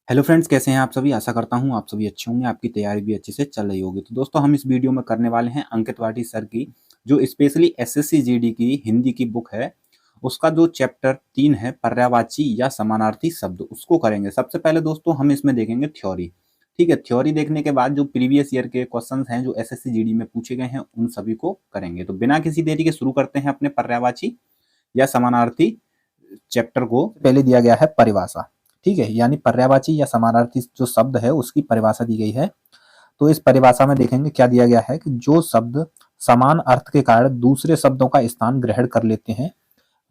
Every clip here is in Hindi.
हेलो फ्रेंड्स, कैसे हैं आप सभी। आशा करता हूं आप सभी अच्छे होंगे, आपकी तैयारी भी अच्छे से चल रही होगी। तो दोस्तों, हम इस वीडियो में करने वाले हैं अंकित वाटी सर की जो स्पेशली एसएससी जीडी की हिंदी की बुक है, उसका जो चैप्टर 3 है पर्यायवाची या समानार्थी शब्द, उसको करेंगे। सबसे पहले दोस्तों हम इसमें देखेंगे थ्योरी। ठीक है, थ्योरी देखने के बाद जो प्रीवियस ईयर के क्वेश्चन हैं जो एसएससी जीडी में पूछे गए हैं उन सभी को करेंगे। तो बिना किसी देरी के शुरू करते हैं अपने पर्यायवाची या समानार्थी चैप्टर को। पहले दिया गया है परिभाषा। ठीक है, यानी पर्यायवाची या समानार्थी जो शब्द है उसकी परिभाषा दी गई है। तो इस परिभाषा में देखेंगे क्या दिया गया है कि जो शब्द समान अर्थ के कारण दूसरे शब्दों का स्थान ग्रहण कर लेते हैं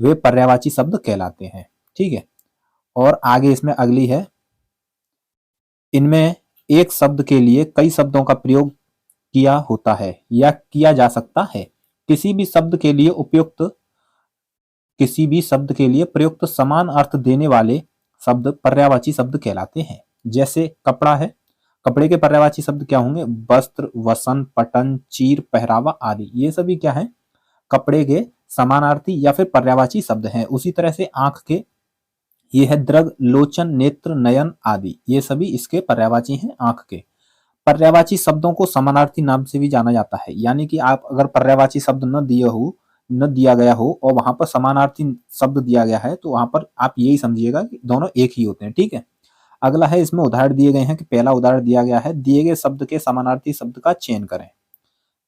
वे पर्यायवाची शब्द कहलाते हैं। ठीक है, और आगे इसमें अगली है, इनमें एक शब्द के लिए कई शब्दों का प्रयोग किया होता है या किया जा सकता है। किसी भी शब्द के लिए उपयुक्त किसी भी शब्द के लिए प्रयुक्त समान अर्थ देने वाले शब्द पर्यायवाची शब्द कहलाते हैं। जैसे कपड़ा है, कपड़े के पर्यायवाची शब्द क्या होंगे? वस्त्र, वसन, पटन, चीर, पहरावा आदि। ये सभी क्या है? कपड़े के समानार्थी या फिर पर्यायवाची शब्द हैं। उसी तरह से आंख के ये है दृग, लोचन, नेत्र, नयन आदि। ये सभी इसके पर्यायवाची हैं आंख के। पर्यायवाची शब्दों को समानार्थी नाम से भी जाना जाता है। यानी कि आप अगर पर्यायवाची शब्द न दिया गया हो और वहां पर समानार्थी शब्द दिया गया है तो वहां पर आप यही समझिएगा कि दोनों एक ही होते हैं। ठीक है, अगला है, इसमें उदाहरण दिए गए हैं कि पहला उदाहरण दिया गया है, दिए गए शब्द के समानार्थी शब्द का चयन करें।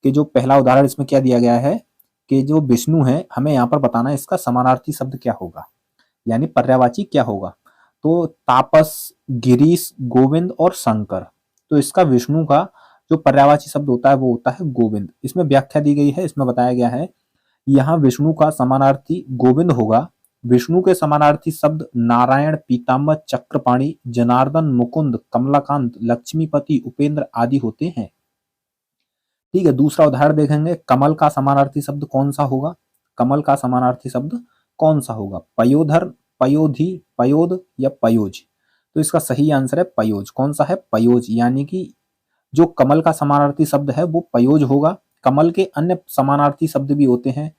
कि जो पहला उदाहरण इसमें क्या दिया गया है कि जो विष्णु है, हमें यहाँ पर बताना है इसका समानार्थी शब्द क्या होगा, यानी पर्यायवाची क्या होगा। तो तापस, गिरीश, गोविंद और शंकर। तो इसका विष्णु का जो पर्यायवाची शब्द होता है वो होता है गोविंद। इसमें व्याख्या दी गई है, इसमें बताया गया है यहाँ विष्णु का समानार्थी गोविंद होगा। विष्णु के समानार्थी शब्द नारायण, पीताम्बर, चक्रपाणी, जनार्दन, मुकुंद, कमलाकांत, लक्ष्मीपति, उपेंद्र आदि होते हैं। ठीक है, दूसरा उदाहरण देखेंगे, कमल का समानार्थी शब्द कौन सा होगा? कमल का समानार्थी शब्द कौन सा होगा? पयोधर, पयोधी, पयोद या पयोज। तो इसका सही आंसर है पयोज। कौन सा है? पयोज। यानी कि जो कमल का समानार्थी शब्द है वो पयोज होगा। कमल के अन्य समानार्थी शब्द भी होते हैं,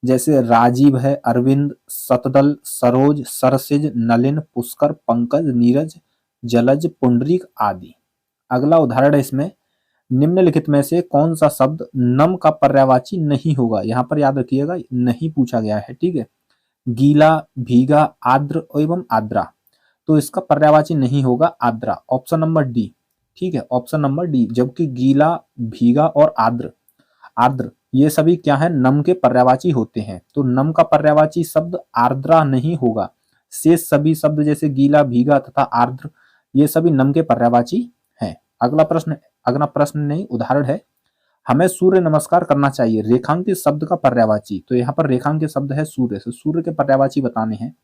जैसे राजीव है, अरविंद, शतदल, सरोज, सरसिज, नलिन, पुष्कर, पंकज, नीरज, जलज, पुंडरीक आदि। अगला उदाहरण है इसमें, निम्नलिखित में से कौन सा शब्द नम का पर्यायवाची नहीं होगा? यहाँ पर याद रखिएगा नहीं पूछा गया है। ठीक है, गीला, भीगा, आर्द्र एवं आर्द्रा। तो इसका पर्यायवाची नहीं होगा आर्द्रा, ऑप्शन नंबर डी। ठीक है, ऑप्शन नंबर डी। जबकि गीला, भीगा और आर्द्र आर्द्र ये सभी क्या है? नम के पर्यायवाची होते हैं। तो नम का पर्यायवाची शब्द आर्द्रा नहीं होगा। शेष सभी शब्द जैसे गीला, भीगा तथा आर्द्र ये सभी नम के पर्यायवाची हैं। अगला प्रश्न नहीं, उदाहरण है, हमें सूर्य नमस्कार करना चाहिए, रेखांकित शब्द का पर्यायवाची। तो यहाँ पर रेखांकित शब्द है सूर्य से, सूर्य के पर्यायवाची बताने हैं।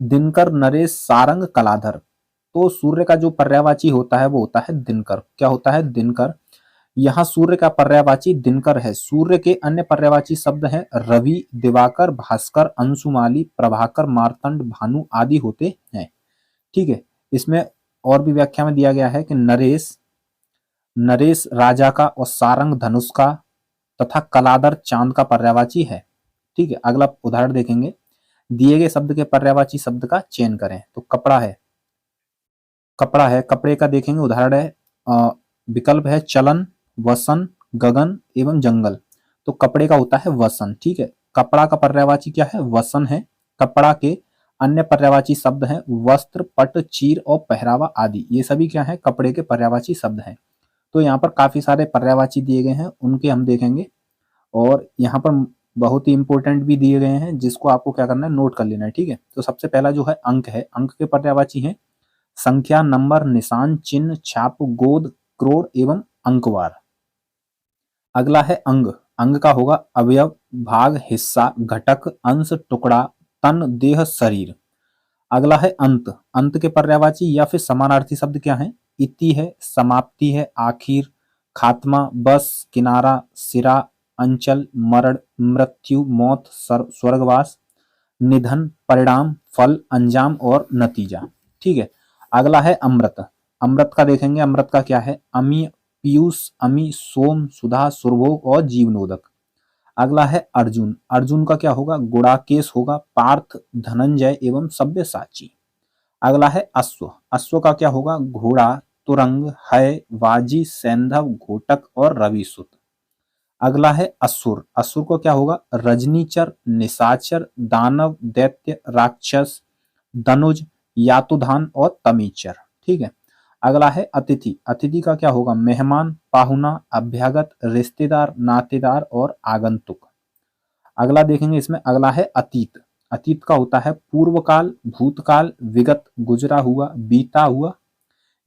दिनकर, नरेश, सारंग, कलाधर। तो सूर्य का जो पर्यायवाची होता है वो होता है दिनकर। क्या होता है? दिनकर। यहाँ सूर्य का पर्यायवाची दिनकर है। सूर्य के अन्य पर्यायवाची शब्द हैं रवि, दिवाकर, भास्कर, अंशुमाली, प्रभाकर, मार्तंड, भानु आदि होते हैं। ठीक है, इसमें और भी व्याख्या में दिया गया है कि नरेश नरेश राजा का और सारंग धनुष का तथा कलाधर चांद का पर्यायवाची है। ठीक है, अगला उदाहरण देखेंगे, दिए गए शब्द के पर्यायवाची शब्द का चयन करें। तो कपड़ा है, कपड़े का देखेंगे उदाहरण है, विकल्प है चलन, वसन, गगन एवं जंगल। तो कपड़े का होता है वसन। ठीक है, कपड़ा का पर्यायवाची क्या है? वसन है। कपड़ा के अन्य पर्यायवाची शब्द हैं वस्त्र, पट, चीर और पहरावा आदि। ये सभी क्या है? कपड़े के पर्यायवाची शब्द हैं। तो यहाँ पर काफी सारे पर्यायवाची दिए गए हैं, उनके हम देखेंगे। और यहाँ पर बहुत ही इंपॉर्टेंट भी दिए गए हैं जिसको आपको क्या करना है? नोट कर लेना है। ठीक है, तो सबसे पहला जो है अंक है, अंक के पर्यायवाची हैं संख्या, नंबर, निशान, चिन्ह, छाप, गोद, क्रोड़ एवं अंकवार। अगला है अंग। अंग का होगा अवयव, भाग, हिस्सा, घटक, अंश, टुकड़ा, तन, देह, शरीर। अगला है अंत। अंत के पर्यायवाची या फिर समानार्थी शब्द क्या है? इति है, समाप्ति है, आखिर, खात्मा, बस, किनारा, सिरा, अंचल, मरण, मृत्यु, मौत, स्वर्गवास, निधन, परिणाम, फल, अंजाम और नतीजा। ठीक है, अगला है अमृत। अमृत का देखेंगे, अमृत का क्या है? अमी, पीयूष, अमी, सोम, सुधा, सुरभोग और जीवनोदक। अगला है अर्जुन। अर्जुन का क्या होगा? गुड़ाकेश होगा, पार्थ, धनंजय एवं सब्यसाची। अगला है अश्व। अश्व का क्या होगा? घोड़ा, तुरंग, है, वाजी, सैंधव, घोटक और रविसुत। अगला है असुर। असुर को क्या होगा? रजनीचर, निशाचर, दानव, दैत्य, राक्षस, धनुज, यातुधान और तमीचर। ठीक है। अगला है अतिथि। अतिथि का क्या होगा? मेहमान, पाहुना, अभ्यागत, रिश्तेदार, नातेदार और आगंतुक। अगला देखेंगे इसमें, अगला है अतीत। अतीत का होता है पूर्व काल, भूतकाल, विगत, गुजरा हुआ, बीता हुआ।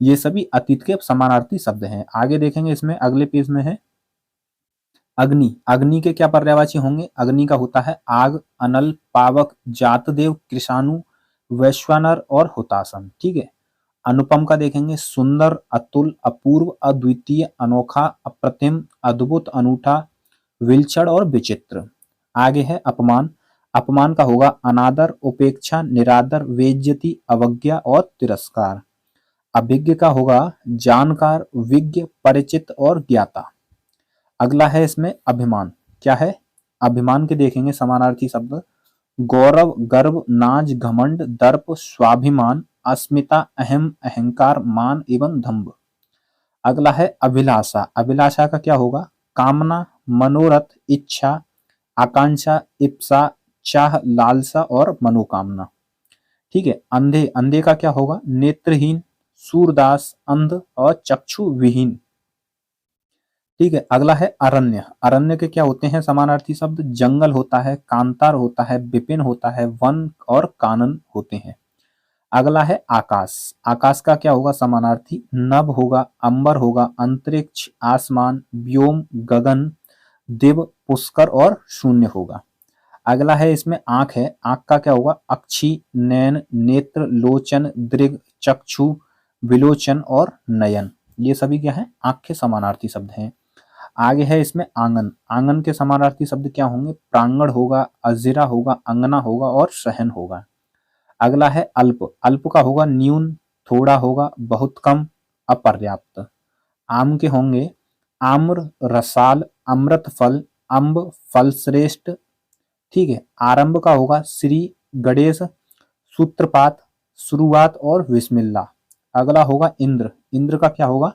ये सभी अतीत के समानार्थी शब्द हैं। आगे देखेंगे इसमें, अगले पेज में है अग्नि। अग्नि के क्या पर्यायवाची होंगे? अग्नि का होता है आग, अनल, पावक, जातदेव, कृषाणु, वैश्वानर और हुतासन। ठीक है। अनुपम का देखेंगे सुंदर, अतुल, अपूर्व, अद्वितीय, अनोखा, अप्रतिम, अद्भुत, अनूठा, विलक्षण और विचित्र। आगे है अपमान। अपमान का होगा अनादर, उपेक्षा, निरादर, बेइज्जती, अवज्ञा और तिरस्कार। अभिज्ञ का होगा जानकार, विज्ञ, परिचित और ज्ञाता। अगला है इसमें अभिमान। क्या है? अभिमान के देखेंगे समानार्थी शब्द, गौरव, गर्व, नाज, घमंड, दर्प, स्वाभिमान, अस्मिता, अहम, अहंकार, मान एवं दंभ। अगला है अभिलाषा। अभिलाषा का क्या होगा? कामना, मनोरथ, इच्छा, आकांक्षा, इप्सा, चाह, लालसा और मनोकामना। ठीक है। अंधे। अंधे का क्या होगा? नेत्रहीन, सूरदास, अंध और चक्षु विहीन। ठीक है। अगला है अरण्य। अरण्य के क्या होते हैं समानार्थी शब्द? जंगल होता है, कांतार होता है, विपिन होता है, वन और कानन होते हैं। अगला है आकाश। आकाश का क्या होगा समानार्थी? नभ होगा, अंबर होगा, अंतरिक्ष, आसमान, व्योम, गगन, दिव, पुष्कर और शून्य होगा। अगला है इसमें आंख है। आंख का क्या होगा? अक्षी, नैन, नेत्र, लोचन, दृग, चक्षु, विलोचन और नयन। ये सभी क्या है? आंख के समानार्थी शब्द हैं। आगे है इसमें आंगन। आंगन के समानार्थी शब्द क्या होंगे? प्रांगण होगा, अजिरा होगा, अंगना होगा और सहन होगा। अगला है अल्प। अल्प का होगा न्यून, थोड़ा होगा, बहुत कम, अपर्याप्त। आम के होंगे आम्र, रसाल, अमृत फल, अम्ब, फल श्रेष्ठ। ठीक है। आरंभ का होगा श्री गणेश, सूत्रपात, शुरुआत और विस्मिल्लाह। अगला होगा इंद्र। इंद्र का क्या होगा?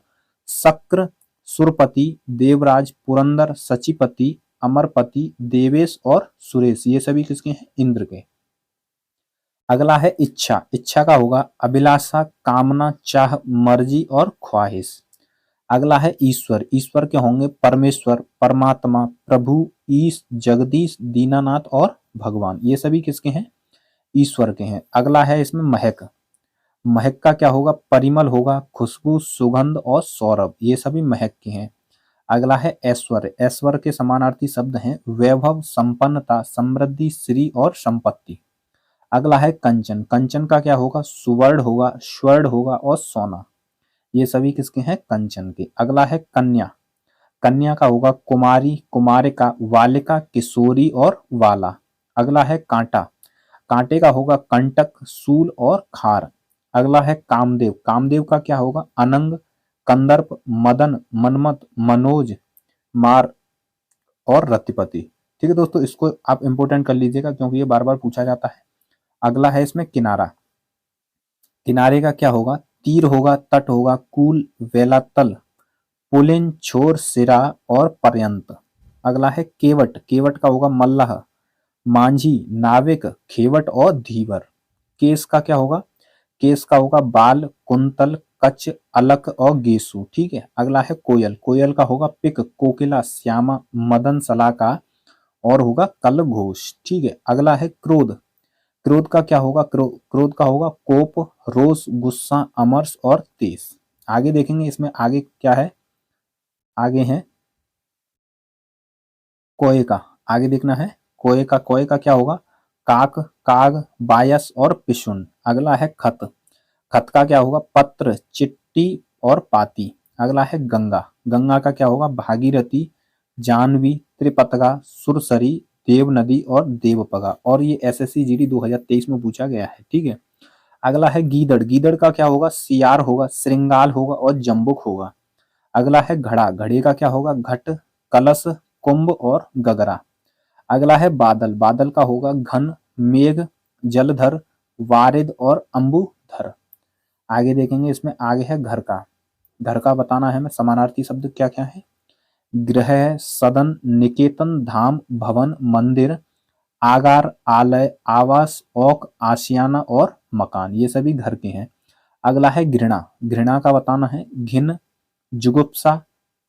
शक्र, सुरपति, देवराज, पुरंदर, सचिपति, अमरपति, देवेश और सुरेश। ये सभी किसके हैं? इंद्र के। अगला है इच्छा। इच्छा का होगा अभिलाषा, कामना, चाह, मर्जी और ख्वाहिश। अगला है ईश्वर। ईश्वर के होंगे परमेश्वर, परमात्मा, प्रभु, ईश, जगदीश, दीनानाथ और भगवान। ये सभी किसके हैं? ईश्वर के हैं। अगला है इसमें महक। महक का क्या होगा? परिमल होगा, खुशबू, सुगंध और सौरभ। ये सभी महक के हैं। अगला है ऐश्वर्य। ऐश्वर्य के समानार्थी शब्द हैं वैभव, संपन्नता, समृद्धि, श्री और संपत्ति। अगला है कंचन। कंचन का क्या होगा? सुवर्ण होगा, स्वर्ण होगा और सोना। ये सभी किसके हैं? कंचन के। अगला है कन्या। कन्या का होगा कुमारी, कुमारिका, बालिका, किशोरी और वाला। अगला है कांटा। कांटे का होगा कंटक, सूल और खार। अगला है कामदेव। कामदेव का क्या होगा? अनंग, कंदर्प, मदन, मनमत, मनोज, मार और रतिपति। ठीक है दोस्तों, इसको आप इंपोर्टेंट कर लीजिएगा क्योंकि ये बार बार पूछा जाता है। अगला है इसमें किनारा। किनारे का क्या होगा? तीर होगा, तट होगा, कूल, वेलातल, पुलिन, छोर, सिरा और पर्यंत। अगला है केवट। केवट का होगा मल्लाह, मांझी, नाविक, खेवट और धीवर। केस का क्या होगा? केस का होगा बाल, कुंतल, कच, अलक और गेसु। ठीक है। अगला है कोयल। कोयल का होगा पिक, कोकिला, श्यामा, मदन, सलाका और होगा कल घोष। ठीक है। अगला है क्रोध। क्रोध का क्या होगा? क्रोध का होगा कोप, रोष, गुस्सा, अमर्ष और तेज। आगे देखेंगे इसमें आगे क्या है। आगे है कोए का। आगे देखना है कोए का। कोए का क्या होगा? काक, काग, बायस और पिशुन। अगला है खत। खत का क्या होगा? पत्र, चिट्ठी और पाती। अगला है गंगा। गंगा का क्या होगा? भागीरथी, जानवी, त्रिपतगा, सुरसरी, देव नदी और देवपगा। और ये एसएससी जीडी 2023 में पूछा गया है। ठीक है। अगला है गीदड़। गीदड़ का क्या होगा? सियार होगा, श्रृंगाल होगा और जम्बुक होगा। अगला है घड़ा। घड़े का क्या होगा? घट, कलश, कुंभ और गगरा। अगला है बादल। बादल का होगा घन, मेघ, जलधर, वारिद और अंबु धर। आगे देखेंगे, इसमें आगे है घर का। घर का बताना है हमें समानार्थी शब्द क्या क्या है। गृह, सदन, निकेतन, धाम, भवन, मंदिर, आगार, आलय, आवास, ओक, आशियाना और मकान, ये सभी घर के हैं। अगला है घृणा। घृणा का बताना है घिन, जुगुप्सा,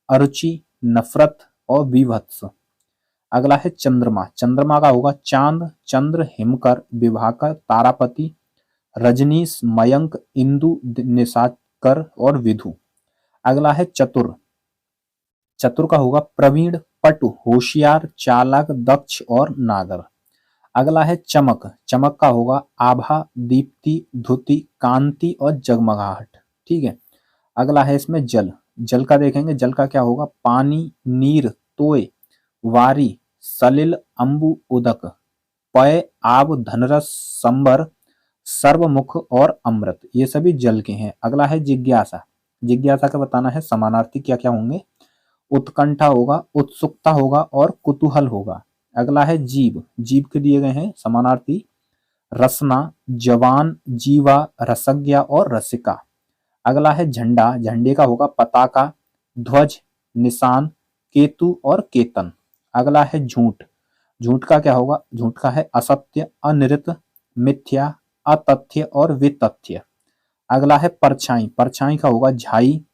अरुचि, नफरत और विभत्स। अगला है चंद्रमा। चंद्रमा का होगा चांद, चंद्र, हिमकर, विभाकर, तारापति, रजनीश, मयंक, इंदु, निशाकर और विधु। अगला है चतुर। चतुर का होगा प्रवीण, पटु, होशियार, चालाक, दक्ष और नागर। अगला है चमक। चमक का होगा आभा, दीप्ति, धुति, कांति और जगमगाहट। ठीक है। अगला है इसमें जल। जल का देखेंगे, जल का क्या होगा पानी, नीर, तोय, वारी, सलिल, अंबु, उदक, पय, आब, धनरस, संबर, सर्वमुख और अमृत, ये सभी जल के हैं। अगला है जिज्ञासा। जिज्ञासा का बताना है समानार्थी क्या क्या होंगे। उत्कंठा होगा, उत्सुकता होगा और कुतूहल होगा। अगला है जीव। जीव के दिए गए हैं समानार्थी रसना, जवान, जीवा, रसज्ञा और रसिका। अगला है झंडा। झंडे का होगा पताका, ध्वज, निशान, केतु और केतन। अगला है झूठ। झूठ का क्या होगा, झूठ का है असत्य, अनिर्त, मिथ्या, अतथ्य और वितथ्य। अगला है परछाई। परछाई का होगा झाई,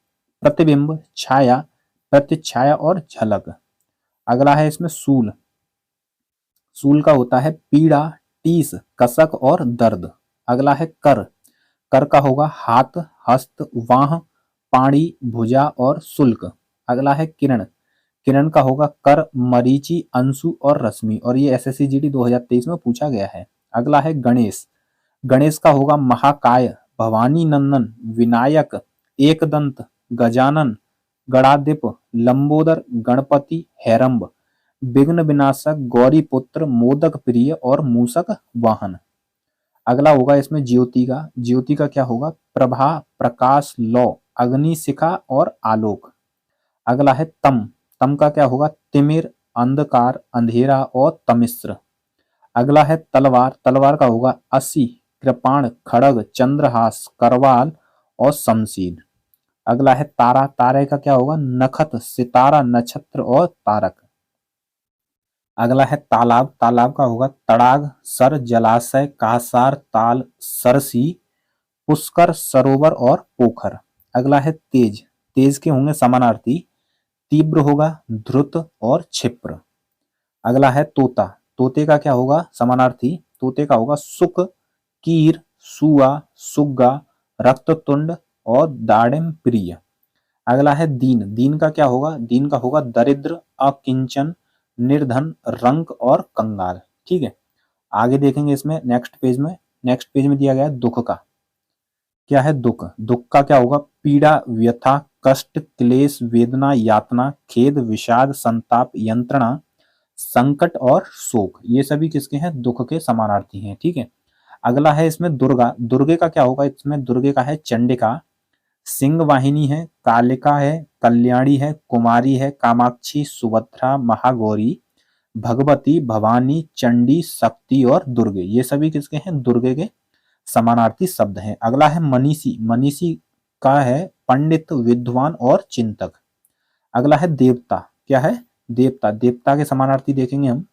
प्रतिबिंब, छाया, प्रतिछाया और झलक। अगला है इसमें सूल। सूल का होता है पीड़ा, टीस, कसक और दर्द। अगला है कर। कर का होगा हाथ, हस्त, वाह, पाणी, भुजा और शुल्क। अगला है किरण। किरण का होगा कर, मरीचि, अंशु और रश्मि, और ये एसएससी जीडी 2023 में पूछा गया है। अगला है गणेश। गणेश का होगा महाकाय, भवानी नंदन, विनायक, एकदंत, गजानन, गणाधिप, लंबोदर, गणपति, हैरंब, विघ्न विनाशक, गौरी पुत्र, मोदक प्रिय और मूषक वाहन। अगला होगा इसमें ज्योति का। ज्योति का क्या होगा प्रभा, प्रकाश, लौ, अग्नि, शिखा और आलोक। अगला है तम। तम का क्या होगा तिमिर, अंधकार, अंधेरा और तमिश्र। अगला है तलवार। तलवार का होगा असी, कृपाण, खड़ग, चंद्रहास, करवाल और शमशीर। अगला है तारा। तारे का क्या होगा नखत, सितारा, नक्षत्र और तारक। अगला है तालाब। तालाब का होगा तड़ाग, सर, जलाशय, कासार, ताल, सरसी, पुष्कर, सरोवर और पोखर। अगला है तेज। तेज के होंगे समानार्थी तीव्र होगा, ध्रुत और क्षिप्र। अगला है तोता। तोते का क्या होगा समानार्थी तोते का होगा सुक, कीर, सुआ, सुग्गा, रक्ततुंड और दाड़िम प्रिय। अगला है दीन। दीन का क्या होगा दीन का होगा दरिद्र, अकिंचन, निर्धन, रंक और कंगाल। ठीक है। आगे देखेंगे इसमें नेक्स्ट पेज में। नेक्स्ट पेज में दिया गया है दुख का। क्या है दुख। दुख का क्या होगा पीड़ा, व्यथा, कष्ट, क्लेश, वेदना, यातना, खेद, विषाद, संताप, यंत्रणा, संकट और शोक, ये सभी किसके हैं दुख के समानार्थी हैं। ठीक है। अगला है इसमें दुर्गा। दुर्गे का क्या होगा इसमें दुर्गे का है चंडिका, सिंह वाहिनी है, कालिका है, कल्याणी है, कुमारी है, कामाक्षी, सुभद्रा, महागौरी, भगवती, भवानी, चंडी, शक्ति और दुर्गे, ये सभी किसके हैं दुर्गे के समानार्थी शब्द हैं। अगला है मनीषी। मनीषी का है पंडित, विद्वान और चिंतक। अगला है देवता। क्या है देवता। देवता के समानार्थी देखेंगे हम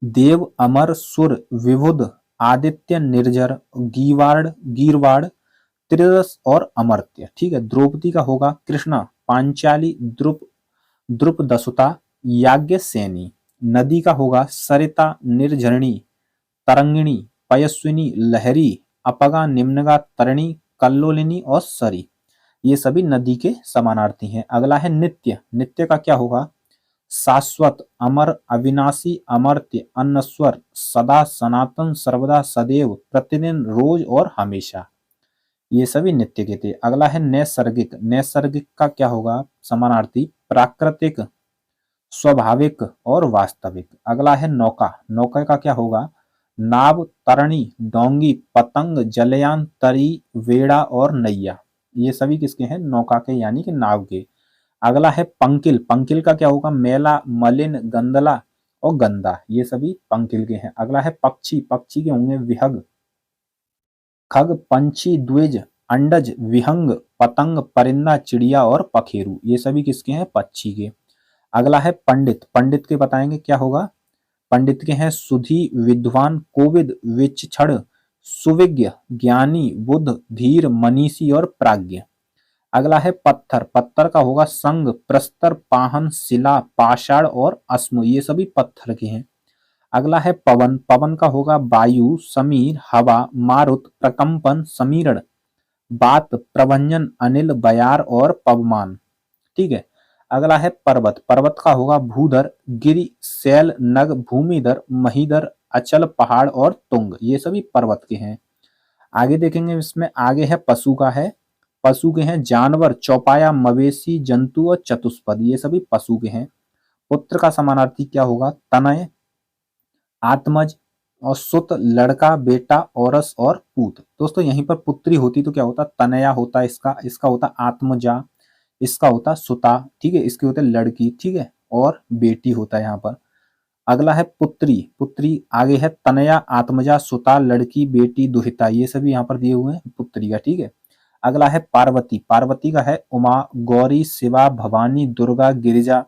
देव, अमर, सुर, विभुद, आदित्य, निर्जर, गीवाड़, गीरवाड़, त्रिरस और अमर्त्य। ठीक है। द्रौपदी का होगा कृष्णा, पांचाली, द्रुपदसुता, याज्ञसेनी। नदी का होगा सरिता, निर्झरणी, तरंगिणी, पयस्विनी, लहरी, अपगा, निम्नगा, तरणी, कल्लोलिनी और सरी, ये सभी नदी के समानार्थी हैं। अगला है नित्य। नित्य का क्या होगा शाश्वत, अमर, अविनाशी, अमर्त्य, अनश्वर, सदा, सनातन, सर्वदा, सदैव, प्रतिदिन, रोज और हमेशा, ये सभी नित्य के थे। अगला है नैसर्गिक। नैसर्गिक का क्या होगा समानार्थी प्राकृतिक, स्वाभाविक और वास्तविक। अगला है नौका। नौका का क्या होगा नाव, तरणी, डोंगी, पतंग, जलयान, तरी, वेड़ा और नैया, ये सभी किसके हैं नौका के यानी कि नाव के। अगला है पंकिल। पंकिल का क्या होगा मेला, मलिन, गंदला और गंदा, ये सभी पंकिल के हैं। अगला है पक्षी। पक्षी के होंगे विहग, खग, पंछी, द्विज, अंडज, विहंग, पतंग, परिंदा, चिड़िया और पखेरु, ये सभी किसके हैं? पक्षी के। अगला है पंडित। पंडित के बताएंगे क्या होगा? पंडित के हैं सुधी, विद्वान, कोविद, विचक्षण, सुविज्ञ, ज्ञानी, बुद्ध, धीर, मनीषी और प्राज्ञ। अगला है पत्थर। पत्थर का होगा संग, प्रस्तर, पाहन, शिला, पाषाण और अश्म, ये सभी पत्थर के हैं। अगला है पवन। पवन का होगा वायु, समीर, हवा, मारुत, प्रकंपन, समीरण, बात, प्रभंजन, अनिल, बयार और पवमान। ठीक है। अगला है पर्वत। पर्वत का होगा भूधर, गिरि, शैल, नग, भूमिधर, महीधर, अचल, पहाड़ और तुंग, ये सभी पर्वत के हैं। आगे देखेंगे इसमें आगे है पशु का है। पशु के हैं जानवर, चौपाया, मवेशी, जंतु और चतुष्पद, ये सभी पशु के हैं। पुत्र का समानार्थी क्या होगा? तनय, आत्मज और सुत, लड़का, बेटा, औरस और पूत। दोस्तों यहीं पर पुत्री होती तो क्या होता? तनया होता इसका, इसका होता आत्मजा, इसका होता सुता, ठीक है, इसके होते लड़की, ठीक है, और बेटी होता है यहाँ पर। अगला है पुत्री। पुत्री आगे है तनया, आत्मजा, सुता, लड़की, बेटी, दुहिता, ये सभी यहाँ पर दिए हुए हैं पुत्री का, ठीक है। अगला है पार्वती। पार्वती का है उमा, गौरी, शिवा, भवानी, दुर्गा, गिरिजा,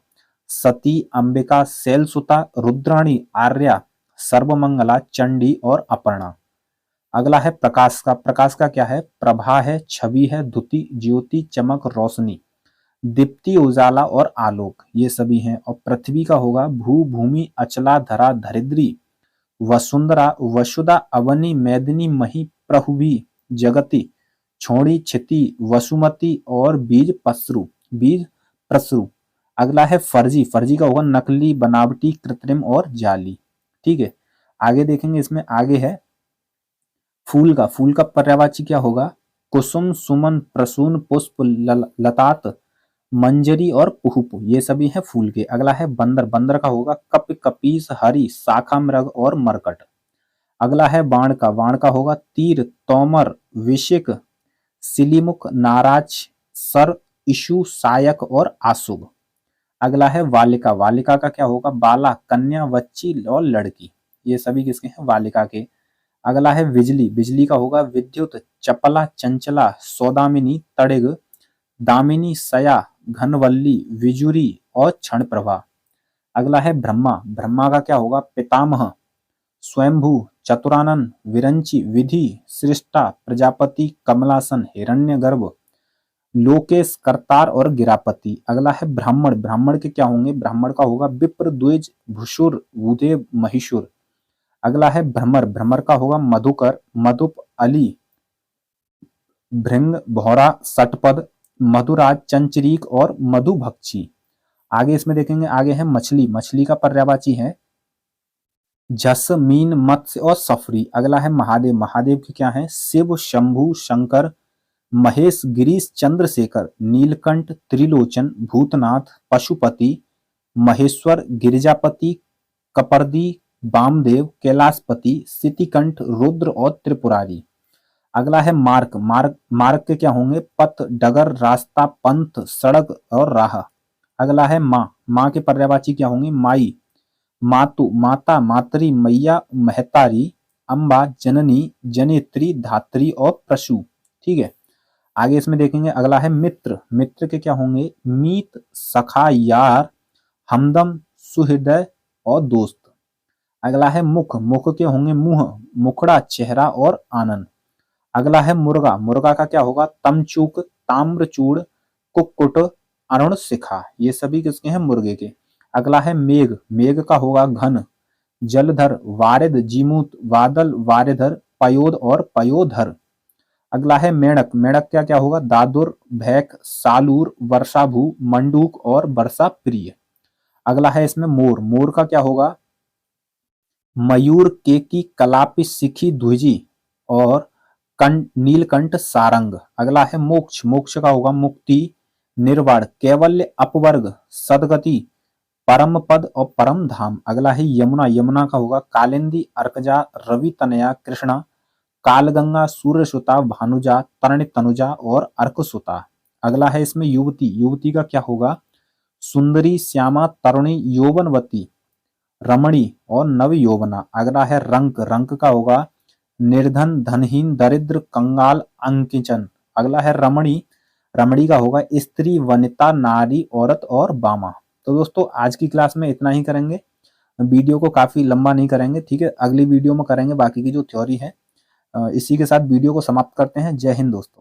सती, अंबिका, शैलसुता, रुद्राणी, आर्या, सर्वमंगला, चंडी और अपर्णा। अगला है प्रकाश का। प्रकाश का क्या है? प्रभा है, छवि है, द्युति, ज्योति, चमक, रोशनी, दीप्ति, उजाला और आलोक, ये सभी हैं। और पृथ्वी का होगा भू, भूमि, अचला, धरा, धरित्री, वसुंधरा, वसुधा, अवनी, मेदिनी, मही, प्रहुवी, जगति, छोड़ी, क्षिति, वसुमती और बीज पसरु, बीज प्रसरु। अगला है फर्जी। फर्जी का होगा नकली, बनावटी, कृत्रिम और जाली, ठीक है। आगे देखेंगे इसमें आगे है फूल का। फूल का पर्यायवाची क्या होगा? कुसुम, सुमन, प्रसून, पुष्प, लतात, मंजरी और पुष्प, ये सभी हैं फूल के। अगला है बंदर। बंदर का होगा कप, कपीस, हरि, शाखा, मृग और मरकट। अगला है बाण का। बाण का होगा तीर, तोमर, विशिक, सिलीमुख, नाराज, सर, इशु, सायक और आशुभ। अगला है वालिका। वालिका का क्या होगा? बाला, कन्या, बच्ची और लड़की, ये सभी किसके हैं? वालिका के। अगला है बिजली। बिजली का होगा विद्युत, चपला, चंचला, सौदामिनी, तड़िग, दामिनी, सया, घनवल्ली, विजुरी और क्षण प्रभा। अगला है ब्रह्मा। ब्रह्मा का क्या होगा? पितामह, स्वयंभू, चतुरानन, विरंची, विधि, सृष्टा, प्रजापति, कमलासन, हिरण्यगर्भ, लोकेश, करतार और गिरापति। अगला है ब्राह्मण। ब्राह्मण के क्या होंगे? ब्राह्मण का होगा विप्र, द्विज, भुसुर, भूदेव, महिषुर। अगला है भ्रमर। भ्रमर का होगा मधुकर, मधुप, अली, भृंग, भौरा, सटपद, मधुराज, चंचरीक और मधुभक्षी। आगे इसमें देखेंगे आगे है मछली। मछली का पर्यायवाची है जस, मीन, मत्स्य और सफरी। अगला है महादेव। महादेव के क्या है? शिव, शंभु, शंकर, महेश, गिरीश, चंद्रशेखर, नीलकंठ, त्रिलोचन, भूतनाथ, पशुपति, महेश्वर, गिरिजापति, कपर्दी, वामदेव, कैलाशपति, सितिकंठ, रुद्र और त्रिपुरारी। अगला है मार्ग। मार्ग मार्ग के क्या होंगे? पथ, डगर, रास्ता, पंथ, सड़क और राह। अगला है माँ। माँ के पर्यायवाची क्या होंगे? माई, मातु, माता, मातरी, मैया, महतारी, अम्बा, जननी, जनेत्री, धात्री और प्रसू, ठीक है। आगे इसमें देखेंगे अगला है मित्र। मित्र के क्या होंगे? मीत, सखा, यार, हमदम, सुहृदय और दोस्त। अगला है मुख। मुख के होंगे मुंह, मुखड़ा, चेहरा और आनंद। अगला है मुर्गा। मुर्गा का क्या होगा? तमचूक, ताम्रचूड़, कुक्कुट, अरुण शिखा, ये सभी किसके हैं? मुर्गे के। अगला है मेघ। मेघ का होगा घन, जलधर, वारिद, जीमूत, बादल, वारिधर, पयोद और पयोधर। अगला है मेढक। मेढक क्या क्या होगा? दादुर, भैक, सालूर, वर्षाभू, मंडूक और वर्षा प्रिय। अगला है इसमें मोर। मोर का क्या होगा? मयूर, केकी, कलापी, सिखी, ध्वजी और नीलकंठ, सारंग। अगला है मोक्ष। मोक्ष का होगा मुक्ति, निर्वाण, कैवल्य, अपवर्ग, सदगति, परम पद और परम धाम। अगला है यमुना। यमुना का होगा कालिंदी, अर्कजा, रवि तनया, कृष्णा, कालगंगा, सूर्यसुता, भानुजा, तरण तनुजा और अर्कसुता। अगला है इसमें युवती। युवती का क्या होगा? सुंदरी, श्यामा, तरुणी, यौवनवती, रमणी और नव यौवना। अगला है रंक। रंक का होगा निर्धन, धनहीन, दरिद्र, कंगाल, अंकिचन। अगला है रमणी। रमणी का होगा स्त्री, वनिता, नारी, औरत और बामा। तो दोस्तों आज की क्लास में इतना ही करेंगे, वीडियो को काफी लंबा नहीं करेंगे, ठीक है। अगली वीडियो में करेंगे बाकी की जो थ्योरी है। इसी के साथ वीडियो को समाप्त करते हैं। जय हिंद दोस्तों।